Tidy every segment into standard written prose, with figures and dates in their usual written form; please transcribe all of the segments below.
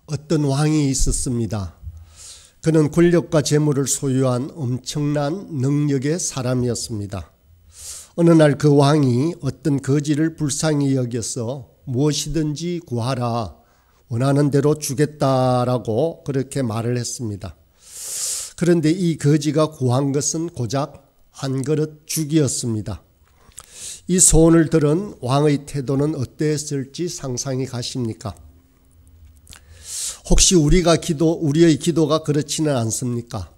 어떤 왕이 있었습니다. 그는 권력과 재물을 소유한 엄청난 능력의 사람이었습니다. 어느 날 그 왕이 어떤 거지를 불쌍히 여겨서 무엇이든지 구하라, 원하는 대로 주겠다라고 그렇게 말을 했습니다. 그런데 이 거지가 구한 것은 고작 한 그릇 죽이었습니다. 이 소원을 들은 왕의 태도는 어땠을지 상상이 가십니까? 혹시 우리의 기도가 그렇지는 않습니까?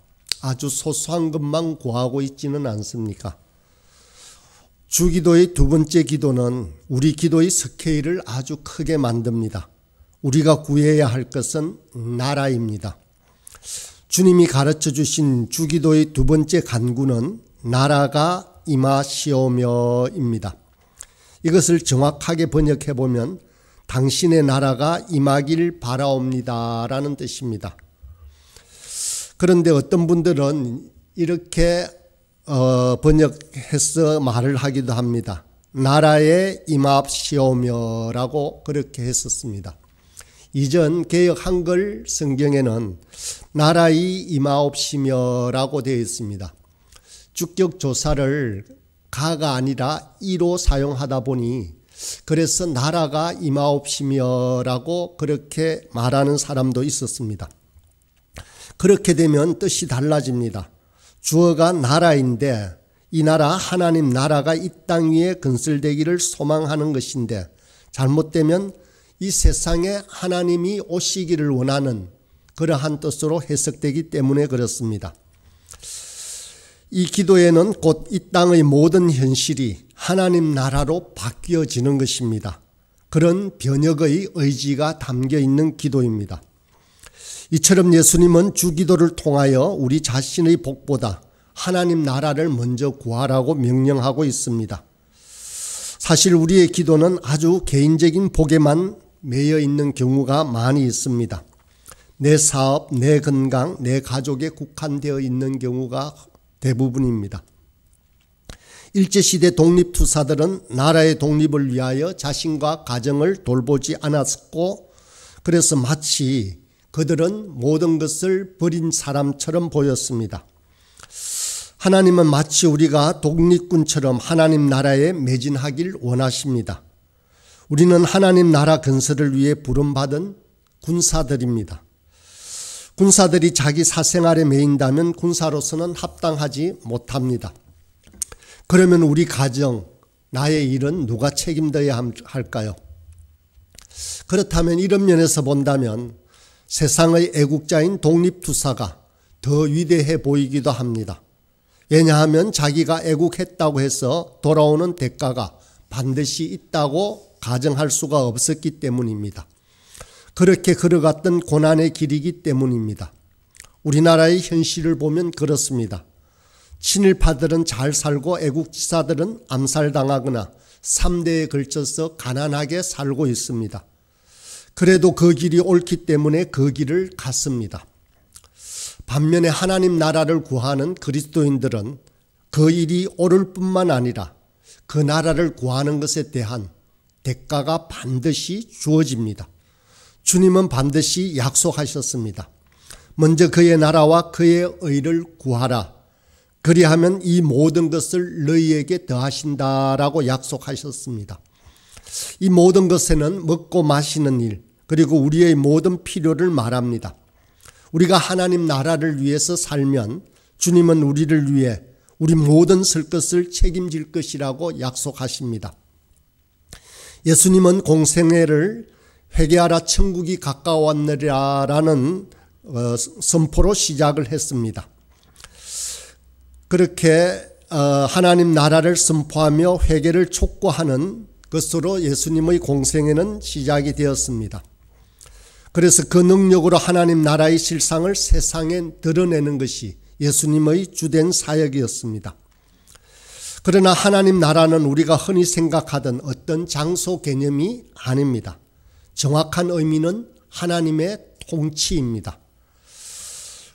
아주 소소한 것만 구하고 있지는 않습니까? 주기도의 두 번째 기도는 우리 기도의 스케일을 아주 크게 만듭니다. 우리가 구해야 할 것은 나라입니다. 주님이 가르쳐 주신 주기도의 두 번째 간구는 나라가 임하시오며입니다. 이것을 정확하게 번역해 보면 당신의 나라가 임하길 바라옵니다 라는 뜻입니다. 그런데 어떤 분들은 이렇게 번역해서 말을 하기도 합니다. 나라에 임하시오며라고 그렇게 했었습니다. 이전 개역 한글 성경에는 나라의 임하옵시며라고 되어 있습니다. 주격 조사를 가가 아니라 이로 사용하다 보니 그래서 나라가 임하옵시며라고 그렇게 말하는 사람도 있었습니다. 그렇게 되면 뜻이 달라집니다. 주어가 나라인데 이 나라 하나님 나라가 이 땅 위에 건설되기를 소망하는 것인데 잘못되면 이 세상에 하나님이 오시기를 원하는 그러한 뜻으로 해석되기 때문에 그렇습니다. 이 기도에는 곧 이 땅의 모든 현실이 하나님 나라로 바뀌어지는 것입니다. 그런 변혁의 의지가 담겨 있는 기도입니다. 이처럼 예수님은 주기도를 통하여 우리 자신의 복보다 하나님 나라를 먼저 구하라고 명령하고 있습니다. 사실 우리의 기도는 아주 개인적인 복에만 매여 있는 경우가 많이 있습니다. 내 사업, 내 건강, 내 가족에 국한되어 있는 경우가 대부분입니다. 일제시대 독립투사들은 나라의 독립을 위하여 자신과 가정을 돌보지 않았고 그래서 마치 그들은 모든 것을 버린 사람처럼 보였습니다. 하나님은 마치 우리가 독립군처럼 하나님 나라에 매진하길 원하십니다. 우리는 하나님 나라 건설을 위해 부름받은 군사들입니다. 군사들이 자기 사생활에 매인다면 군사로서는 합당하지 못합니다. 그러면 우리 가정, 나의 일은 누가 책임져야 할까요? 그렇다면 이런 면에서 본다면 세상의 애국자인 독립투사가 더 위대해 보이기도 합니다. 왜냐하면 자기가 애국했다고 해서 돌아오는 대가가 반드시 있다고 가정할 수가 없었기 때문입니다. 그렇게 걸어갔던 고난의 길이기 때문입니다. 우리나라의 현실을 보면 그렇습니다. 친일파들은 잘 살고 애국지사들은 암살당하거나 3대에 걸쳐서 가난하게 살고 있습니다. 그래도 그 길이 옳기 때문에 그 길을 갔습니다. 반면에 하나님 나라를 구하는 그리스도인들은 그 일이 옳을 뿐만 아니라 그 나라를 구하는 것에 대한 대가가 반드시 주어집니다. 주님은 반드시 약속하셨습니다. 먼저 그의 나라와 그의 의를 구하라. 그리하면 이 모든 것을 너희에게 더하신다라고 약속하셨습니다. 이 모든 것에는 먹고 마시는 일, 그리고 우리의 모든 필요를 말합니다. 우리가 하나님 나라를 위해서 살면 주님은 우리를 위해 우리 모든 쓸 것을 책임질 것이라고 약속하십니다. 예수님은 공생애를 회개하라 천국이 가까웠느라라는 선포로 시작을 했습니다. 그렇게 하나님 나라를 선포하며 회개를 촉구하는 것으로 예수님의 공생애는 시작이 되었습니다. 그래서 그 능력으로 하나님 나라의 실상을 세상에 드러내는 것이 예수님의 주된 사역이었습니다. 그러나 하나님 나라는 우리가 흔히 생각하던 어떤 장소 개념이 아닙니다. 정확한 의미는 하나님의 통치입니다.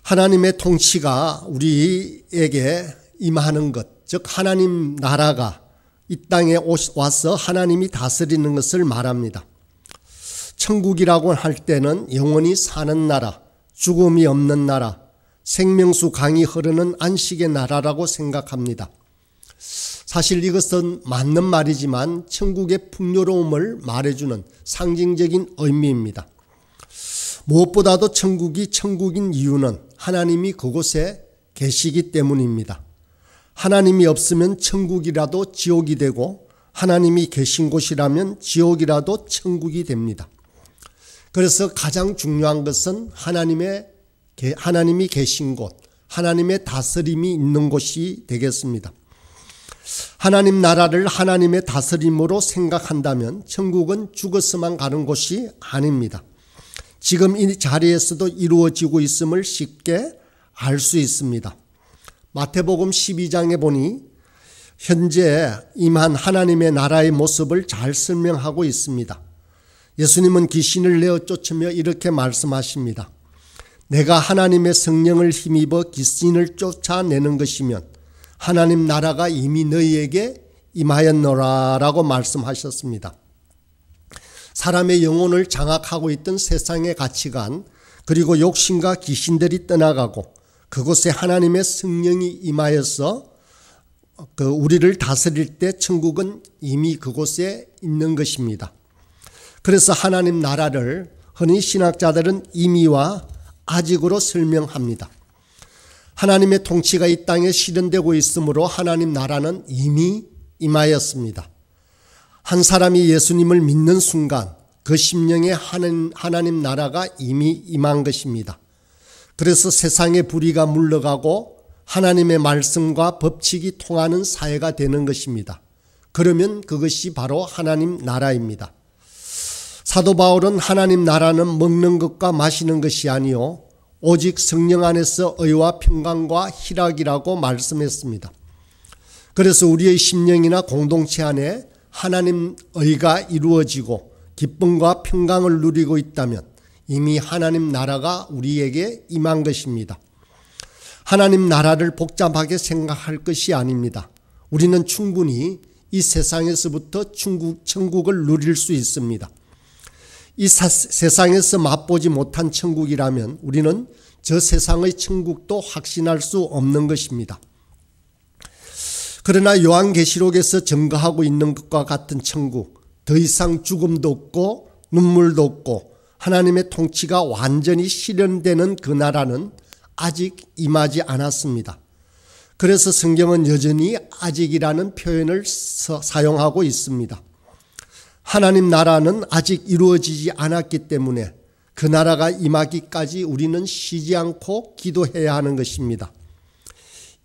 하나님의 통치가 우리에게 임하는 것, 즉 하나님 나라가 이 땅에 와서 하나님이 다스리는 것을 말합니다. 천국이라고 할 때는 영원히 사는 나라, 죽음이 없는 나라, 생명수 강이 흐르는 안식의 나라라고 생각합니다. 사실 이것은 맞는 말이지만 천국의 풍요로움을 말해주는 상징적인 의미입니다. 무엇보다도 천국이 천국인 이유는 하나님이 그곳에 계시기 때문입니다. 하나님이 없으면 천국이라도 지옥이 되고 하나님이 계신 곳이라면 지옥이라도 천국이 됩니다. 그래서 가장 중요한 것은 하나님이 계신 곳, 하나님의 다스림이 있는 곳이 되겠습니다. 하나님 나라를 하나님의 다스림으로 생각한다면 천국은 죽어서만 가는 곳이 아닙니다. 지금 이 자리에서도 이루어지고 있음을 쉽게 알 수 있습니다. 마태복음 12장에 보니 현재 임한 하나님의 나라의 모습을 잘 설명하고 있습니다. 예수님은 귀신을 내어 쫓으며 이렇게 말씀하십니다. 내가 하나님의 성령을 힘입어 귀신을 쫓아내는 것이면 하나님 나라가 이미 너희에게 임하였노라 라고 말씀하셨습니다. 사람의 영혼을 장악하고 있던 세상의 가치관 그리고 욕심과 귀신들이 떠나가고 그곳에 하나님의 성령이 임하여서 우리를 다스릴 때 천국은 이미 그곳에 있는 것입니다. 그래서 하나님 나라를 흔히 신학자들은 이미와 아직으로 설명합니다. 하나님의 통치가 이 땅에 실현되고 있으므로 하나님 나라는 이미 임하였습니다. 한 사람이 예수님을 믿는 순간 그 심령에 하나님 나라가 이미 임한 것입니다. 그래서 세상의 불의가 물러가고 하나님의 말씀과 법칙이 통하는 사회가 되는 것입니다. 그러면 그것이 바로 하나님 나라입니다. 사도 바울은 하나님 나라는 먹는 것과 마시는 것이 아니요 오직 성령 안에서 의와 평강과 희락이라고 말씀했습니다. 그래서 우리의 심령이나 공동체 안에 하나님 의가 이루어지고 기쁨과 평강을 누리고 있다면 이미 하나님 나라가 우리에게 임한 것입니다. 하나님 나라를 복잡하게 생각할 것이 아닙니다. 우리는 충분히 이 세상에서부터 천국을 누릴 수 있습니다. 이 세상에서 맛보지 못한 천국이라면 우리는 저 세상의 천국도 확신할 수 없는 것입니다. 그러나 요한계시록에서 증거하고 있는 것과 같은 천국, 더 이상 죽음도 없고 눈물도 없고 하나님의 통치가 완전히 실현되는 그 나라는 아직 임하지 않았습니다. 그래서 성경은 여전히 아직이라는 표현을 사용하고 있습니다. 하나님 나라는 아직 이루어지지 않았기 때문에 그 나라가 임하기까지 우리는 쉬지 않고 기도해야 하는 것입니다.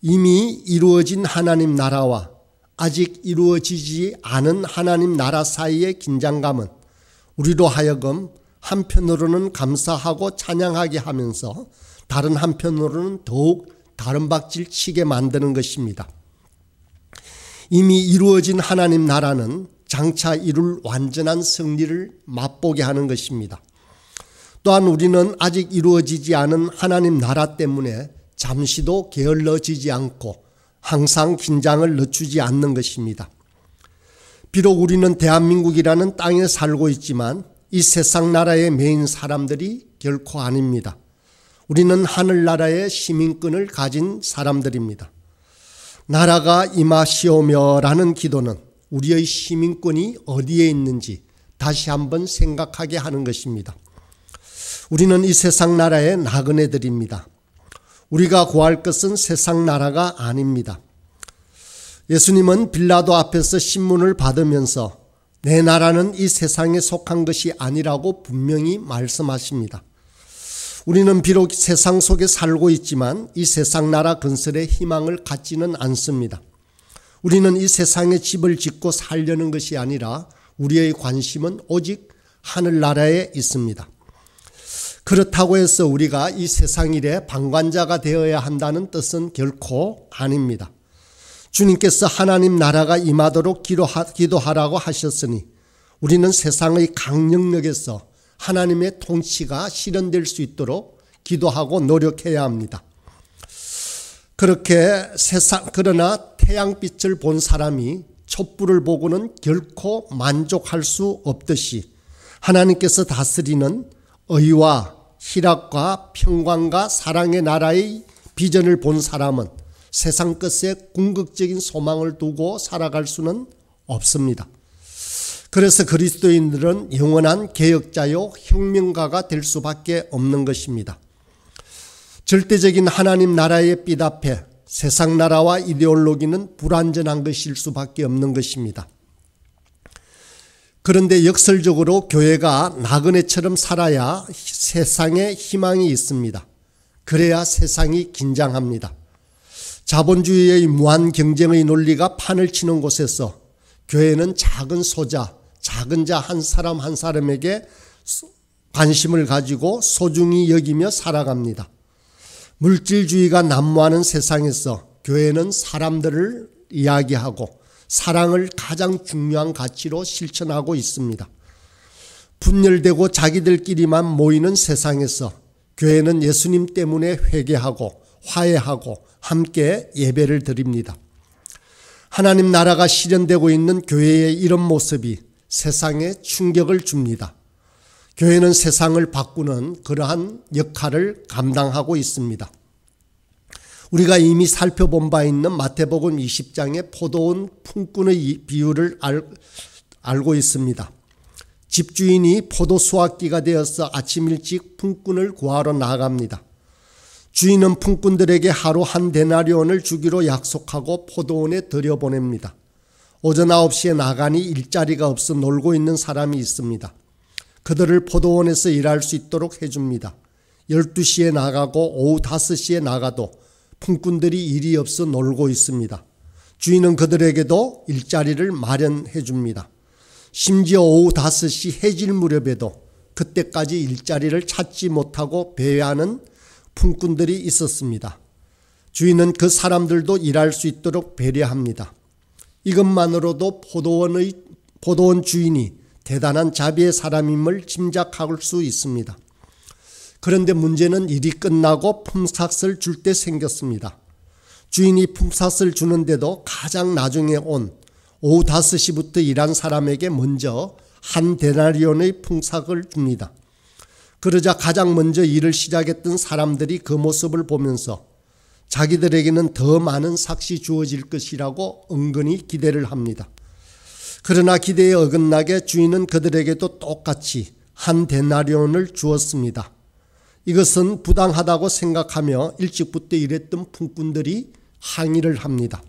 이미 이루어진 하나님 나라와 아직 이루어지지 않은 하나님 나라 사이의 긴장감은 우리로 하여금 한편으로는 감사하고 찬양하게 하면서 다른 한편으로는 더욱 다른 박질 치게 만드는 것입니다. 이미 이루어진 하나님 나라는 장차 이룰 완전한 승리를 맛보게 하는 것입니다. 또한 우리는 아직 이루어지지 않은 하나님 나라 때문에 잠시도 게을러지지 않고 항상 긴장을 늦추지 않는 것입니다. 비록 우리는 대한민국이라는 땅에 살고 있지만 이 세상 나라의 메인 사람들이 결코 아닙니다. 우리는 하늘나라의 시민권을 가진 사람들입니다. 나라가 임하시오며라는 기도는 우리의 시민권이 어디에 있는지 다시 한번 생각하게 하는 것입니다. 우리는 이 세상 나라의 나그네들입니다. 우리가 구할 것은 세상 나라가 아닙니다. 예수님은 빌라도 앞에서 신문을 받으면서 내 나라는 이 세상에 속한 것이 아니라고 분명히 말씀하십니다. 우리는 비록 세상 속에 살고 있지만 이 세상 나라 건설에 희망을 갖지는 않습니다. 우리는 이 세상에 집을 짓고 살려는 것이 아니라 우리의 관심은 오직 하늘나라에 있습니다. 그렇다고 해서 우리가 이 세상 일의 방관자가 되어야 한다는 뜻은 결코 아닙니다. 주님께서 하나님 나라가 임하도록 기도하라고 하셨으니 우리는 세상의 강력력에서 하나님의 통치가 실현될 수 있도록 기도하고 노력해야 합니다. 그러나 태양빛을 본 사람이 촛불을 보고는 결코 만족할 수 없듯이 하나님께서 다스리는 의와 희락과 평강과 사랑의 나라의 비전을 본 사람은 세상 끝에 궁극적인 소망을 두고 살아갈 수는 없습니다. 그래서 그리스도인들은 영원한 개혁자요 혁명가가 될 수밖에 없는 것입니다. 절대적인 하나님 나라의 빛 앞에 세상 나라와 이데올로기는 불완전한 것일 수밖에 없는 것입니다. 그런데 역설적으로 교회가 나그네처럼 살아야 세상에 희망이 있습니다. 그래야 세상이 긴장합니다. 자본주의의 무한 경쟁의 논리가 판을 치는 곳에서 교회는 작은 소자, 작은 자 한 사람 한 사람에게 관심을 가지고 소중히 여기며 살아갑니다. 물질주의가 난무하는 세상에서 교회는 사람들을 이야기하고 사랑을 가장 중요한 가치로 실천하고 있습니다. 분열되고 자기들끼리만 모이는 세상에서 교회는 예수님 때문에 회개하고 화해하고 함께 예배를 드립니다. 하나님 나라가 실현되고 있는 교회의 이런 모습이 세상에 충격을 줍니다. 교회는 세상을 바꾸는 그러한 역할을 감당하고 있습니다. 우리가 이미 살펴본 바 있는 마태복음 20장의 포도원 품꾼의 비유를 알고 있습니다. 집주인이 포도 수확기가 되어서 아침 일찍 품꾼을 구하러 나갑니다. 주인은 품꾼들에게 하루 한 데나리온을 주기로 약속하고 포도원에 들여보냅니다. 오전 9시에 나가니 일자리가 없어 놀고 있는 사람이 있습니다. 그들을 포도원에서 일할 수 있도록 해줍니다. 12시에 나가고 오후 5시에 나가도 품꾼들이 일이 없어 놀고 있습니다. 주인은 그들에게도 일자리를 마련해 줍니다. 심지어 오후 5시 해질 무렵에도 그때까지 일자리를 찾지 못하고 배회하는 품꾼들이 있었습니다. 주인은 그 사람들도 일할 수 있도록 배려합니다. 이것만으로도 포도원 주인이 대단한 자비의 사람임을 짐작할 수 있습니다. 그런데 문제는 일이 끝나고 품삯을 줄 때 생겼습니다. 주인이 품삯을 주는데도 가장 나중에 온 오후 5시부터 일한 사람에게 먼저 한 데나리온의 품삯을 줍니다. 그러자 가장 먼저 일을 시작했던 사람들이 그 모습을 보면서 자기들에게는 더 많은 삭이 주어질 것이라고 은근히 기대를 합니다. 그러나 기대에 어긋나게 주인은 그들에게도 똑같이 한 데나리온을 주었습니다. 이것은 부당하다고 생각하며 일찍부터 일했던 품꾼들이 항의를 합니다.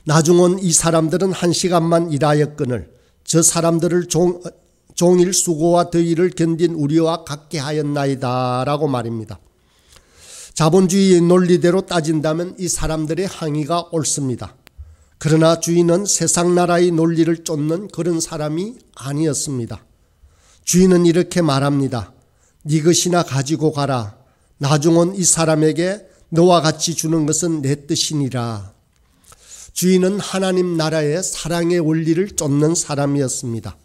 나중 온 이 사람들은 1시간만 일하였거늘 저 사람들을 종일 수고와 더위를 견딘 우리와 같게 하였나이다 라고 말입니다. 자본주의의 논리대로 따진다면 이 사람들의 항의가 옳습니다. 그러나 주인은 세상 나라의 논리를 쫓는 그런 사람이 아니었습니다. 주인은 이렇게 말합니다. 네 것이나 가지고 가라. 나중 온 이 사람에게 너와 같이 주는 것은 내 뜻이니라. 주인은 하나님 나라의 사랑의 원리를 쫓는 사람이었습니다.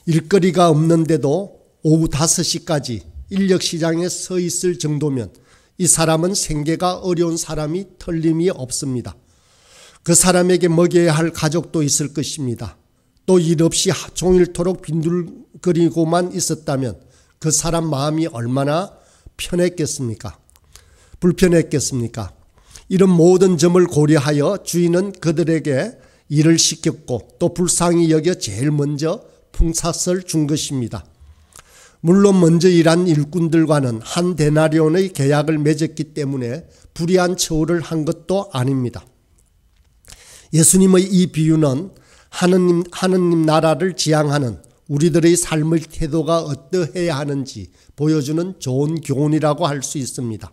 일거리가 없는데도 오후 5시까지 인력시장에 서 있을 정도면 이 사람은 생계가 어려운 사람이 틀림이 없습니다. 그 사람에게 먹여야 할 가족도 있을 것입니다. 또 일 없이 종일토록 빈둥거리고만 있었다면 그 사람 마음이 얼마나 편했겠습니까? 불편했겠습니까? 이런 모든 점을 고려하여 주인은 그들에게 일을 시켰고 또 불쌍히 여겨 제일 먼저 품삯을 준 것입니다. 물론 먼저 일한 일꾼들과는 한 데나리온의 계약을 맺었기 때문에 불이한 처우를 한 것도 아닙니다. 예수님의 이 비유는 하느님 나라를 지향하는 우리들의 삶의 태도가 어떠해야 하는지 보여주는 좋은 교훈이라고 할 수 있습니다.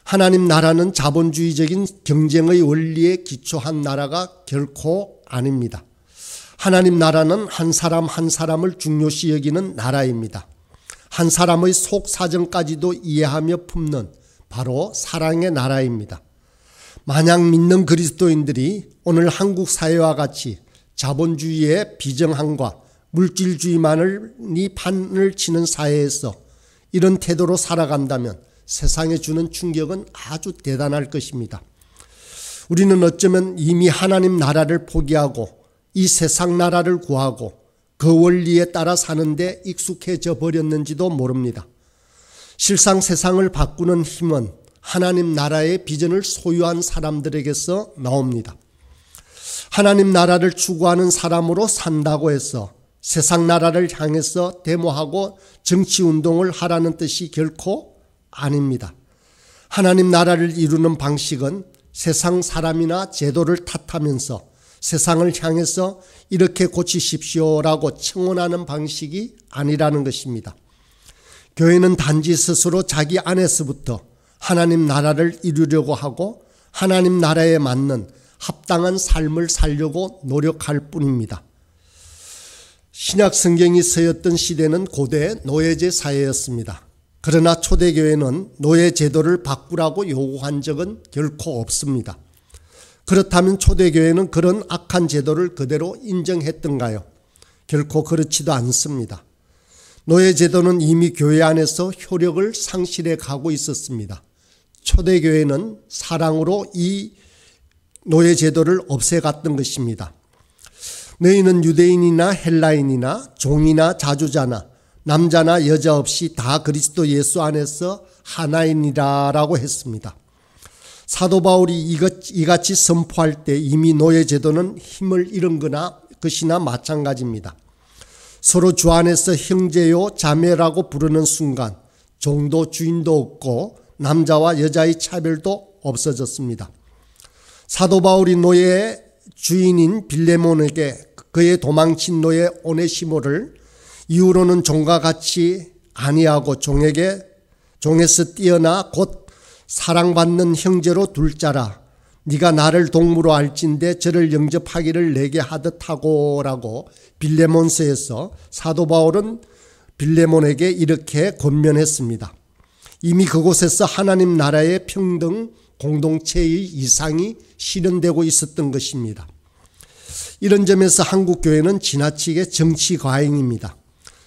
하나님 나라는 자본주의적인 경쟁의 원리에 기초한 나라가 결코 아닙니다. 하나님 나라는 한 사람 한 사람을 중요시 여기는 나라입니다. 한 사람의 속 사정까지도 이해하며 품는 바로 사랑의 나라입니다. 만약 믿는 그리스도인들이 오늘 한국 사회와 같이 자본주의의 비정함과 물질주의만이 판을 치는 사회에서 이런 태도로 살아간다면 세상에 주는 충격은 아주 대단할 것입니다. 우리는 어쩌면 이미 하나님 나라를 포기하고 이 세상 나라를 구하고 그 원리에 따라 사는데 익숙해져 버렸는지도 모릅니다. 실상 세상을 바꾸는 힘은 하나님 나라의 비전을 소유한 사람들에게서 나옵니다. 하나님 나라를 추구하는 사람으로 산다고 해서 세상 나라를 향해서 데모하고 정치운동을 하라는 뜻이 결코 아닙니다. 하나님 나라를 이루는 방식은 세상 사람이나 제도를 탓하면서 세상을 향해서 이렇게 고치십시오라고 청원하는 방식이 아니라는 것입니다. 교회는 단지 스스로 자기 안에서부터 하나님 나라를 이루려고 하고 하나님 나라에 맞는 합당한 삶을 살려고 노력할 뿐입니다. 신약 성경이 쓰였던 시대는 고대 노예제 사회였습니다. 그러나 초대교회는 노예 제도를 바꾸라고 요구한 적은 결코 없습니다. 그렇다면 초대교회는 그런 악한 제도를 그대로 인정했던가요? 결코 그렇지도 않습니다. 노예 제도는 이미 교회 안에서 효력을 상실해 가고 있었습니다. 초대교회는 사랑으로 이 노예 제도를 없애갔던 것입니다. 너희는 유대인이나 헬라인이나 종이나 자주자나 남자나 여자 없이 다 그리스도 예수 안에서 하나이니라 라고 했습니다. 사도 바울이 이같이 선포할 때 이미 노예 제도는 힘을 잃은 것이나 마찬가지입니다. 서로 주 안에서 형제요 자매라고 부르는 순간 종도 주인도 없고 남자와 여자의 차별도 없어졌습니다. 사도 바울이 노예의 주인인 빌레몬에게 그의 도망친 노예 오네시모를 이후로는 종과 같이 아니하고 종에서 뛰어나 곧 사랑받는 형제로 둘 자라. 네가 나를 동무로 알진대 저를 영접하기를 내게 하듯 하고라고 빌레몬서에서 사도 바울은 빌레몬에게 이렇게 권면했습니다. 이미 그곳에서 하나님 나라의 평등 공동체의 이상이 실현되고 있었던 것입니다. 이런 점에서 한국교회는 지나치게 정치 과잉입니다.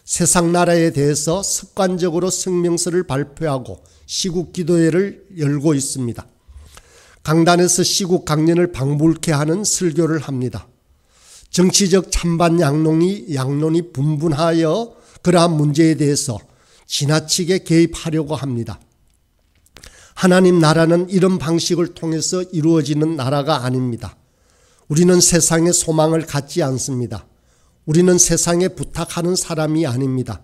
세상 나라에 대해서 습관적으로 성명서를 발표하고 시국 기도회를 열고 있습니다. 강단에서 시국 강연을 방불케 하는 설교를 합니다. 정치적 찬반 양론이 분분하여 그러한 문제에 대해서 지나치게 개입하려고 합니다. 하나님 나라는 이런 방식을 통해서 이루어지는 나라가 아닙니다. 우리는 세상에 소망을 갖지 않습니다. 우리는 세상에 부탁하는 사람이 아닙니다.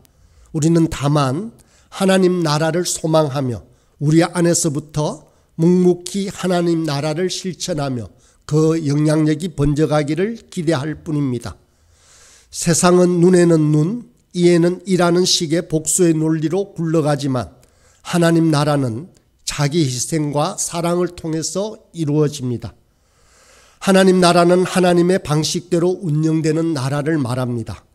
우리는 다만 하나님 나라를 소망하며 우리 안에서부터 묵묵히 하나님 나라를 실천하며 그 영향력이 번져가기를 기대할 뿐입니다. 세상은 눈에는 눈, 이에는 이라는 식의 복수의 논리로 굴러가지만 하나님 나라는 자기 희생과 사랑을 통해서 이루어집니다. 하나님 나라는 하나님의 방식대로 운영되는 나라를 말합니다.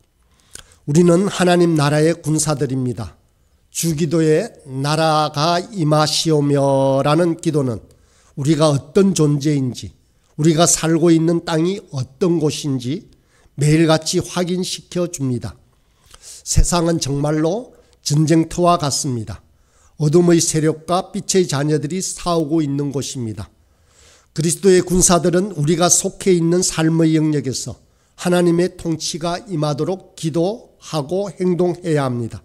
우리는 하나님 나라의 군사들입니다. 주기도에 나라가 임하시오며 라는 기도는 우리가 어떤 존재인지, 우리가 살고 있는 땅이 어떤 곳인지 매일같이 확인시켜 줍니다. 세상은 정말로 전쟁터와 같습니다. 어둠의 세력과 빛의 자녀들이 싸우고 있는 곳입니다. 그리스도의 군사들은 우리가 속해 있는 삶의 영역에서 하나님의 통치가 임하도록 기도하고 행동해야 합니다.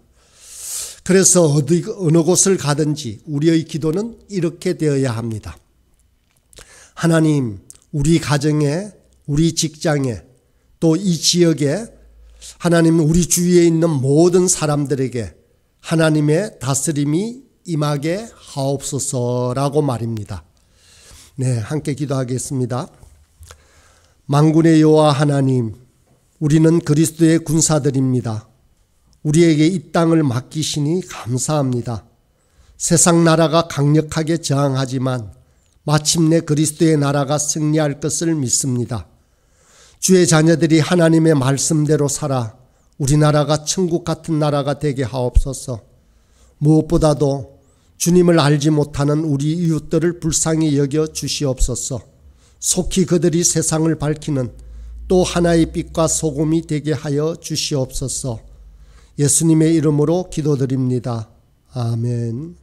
그래서 어느 곳을 가든지 우리의 기도는 이렇게 되어야 합니다. 하나님, 우리 가정에, 우리 직장에, 또 이 지역에, 하나님 우리 주위에 있는 모든 사람들에게 하나님의 다스림이 임하게 하옵소서라고 말입니다. 네, 함께 기도하겠습니다. 만군의 여호와 하나님, 우리는 그리스도의 군사들입니다. 우리에게 이 땅을 맡기시니 감사합니다. 세상 나라가 강력하게 저항하지만 마침내 그리스도의 나라가 승리할 것을 믿습니다. 주의 자녀들이 하나님의 말씀대로 살아 우리나라가 천국 같은 나라가 되게 하옵소서. 무엇보다도 주님을 알지 못하는 우리 이웃들을 불쌍히 여겨 주시옵소서. 속히 그들이 세상을 밝히는 또 하나의 빛과 소금이 되게 하여 주시옵소서. 예수님의 이름으로 기도드립니다. 아멘.